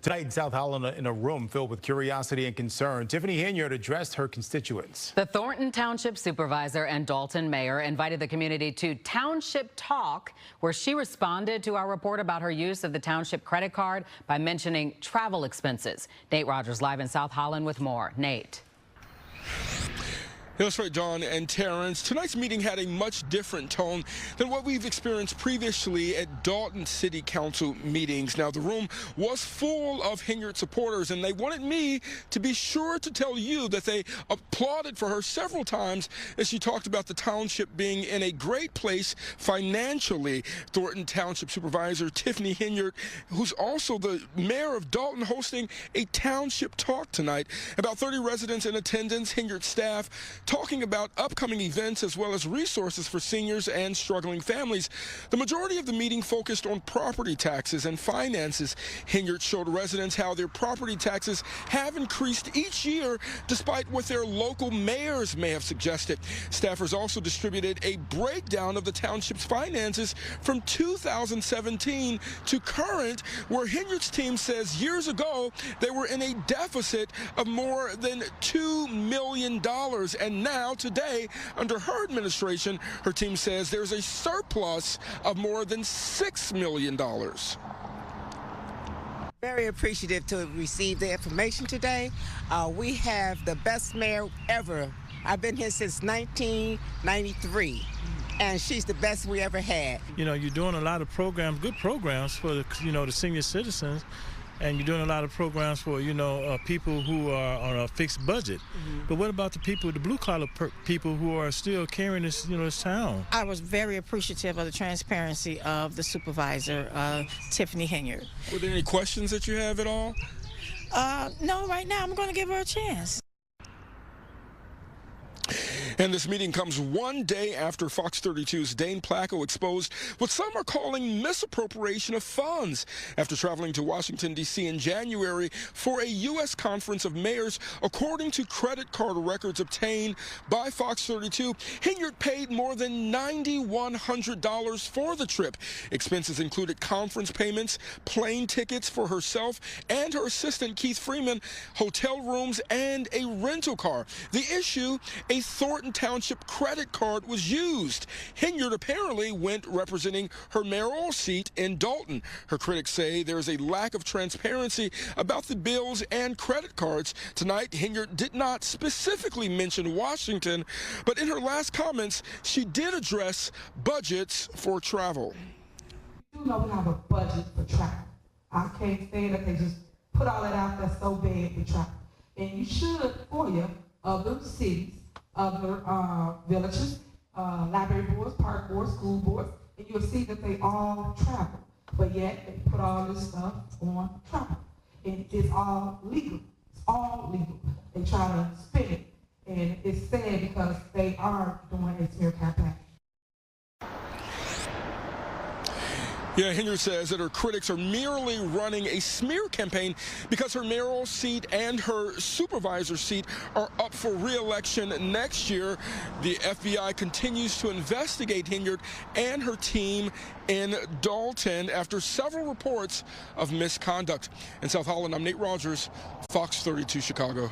Tonight in South Holland, in a room filled with curiosity and concern, Tiffany Henyard addressed her constituents. The Thornton Township Supervisor and Dolton Mayor invited the community to Township Talk, where she responded to our report about her use of the Township credit card by mentioning travel expenses. Nate Rogers live in South Holland with more. Nate. That's right, John and Terrence. Tonight's meeting had a much different tone than what we've experienced previously at Dolton City Council meetings. Now, the room was full of Henyard supporters, and they wanted me to be sure to tell you that they applauded for her several times as she talked about the township being in a great place financially. Thornton Township Supervisor Tiffany Henyard, who's also the mayor of Dolton, hosting a Township Talk tonight. About 30 residents in attendance, Henyard staff talking about upcoming events as well as resources for seniors and struggling families. The majority of the meeting focused on property taxes and finances. Henyard showed residents how their property taxes have increased each year despite what their local mayors may have suggested. Staffers also distributed a breakdown of the township's finances from 2017 to current, where Henyard's team says years ago they were in a deficit of more than $2 million. And now, today, under her administration, her team says there's a surplus of more than $6 million. Very appreciative to receive the information today. We have the best mayor ever. I've been here since 1993. And she's the best we ever had. You know, you're doing a lot of programs, good programs for the, the senior citizens. And you're doing a lot of programs for, people who are on a fixed budget. But what about the people, the blue-collar people who are still carrying this, this town? I was very appreciative of the transparency of the supervisor, Tiffany Henyard. Were there any questions that you have at all? No, right now I'm going to give her a chance. And this meeting comes one day after Fox 32's Dane Placco exposed what some are calling misappropriation of funds after traveling to Washington, D.C. in January for a U.S. conference of mayors. According to credit card records obtained by Fox 32, Henyard paid more than $9,100 for the trip. Expenses included conference payments, plane tickets for herself and her assistant Keith Freeman, hotel rooms, and a rental car. The issue, a Thornton Township credit card was used. Henyard apparently went representing her mayoral seat in Dolton. Her critics say there is a lack of transparency about the bills and credit cards. Tonight, Henyard did not specifically mention Washington, but in her last comments, she did address budgets for travel. You know we have a budget for travel. I can't stand that they just put all that out there so bad for travel. And you should, for you, other cities, other villages, library boards, park boards, school boards, and you'll see that they all travel. But yet they put all this stuff on travel. And it's all legal. It's all legal. They try to spin it. And it's sad because they are doing a smear campaign. Yeah, Henyard says that her critics are merely running a smear campaign because her mayoral seat and her supervisor seat are up for re-election next year. The FBI continues to investigate Henyard and her team in Dolton after several reports of misconduct. In South Holland, I'm Nate Rogers, Fox 32 Chicago.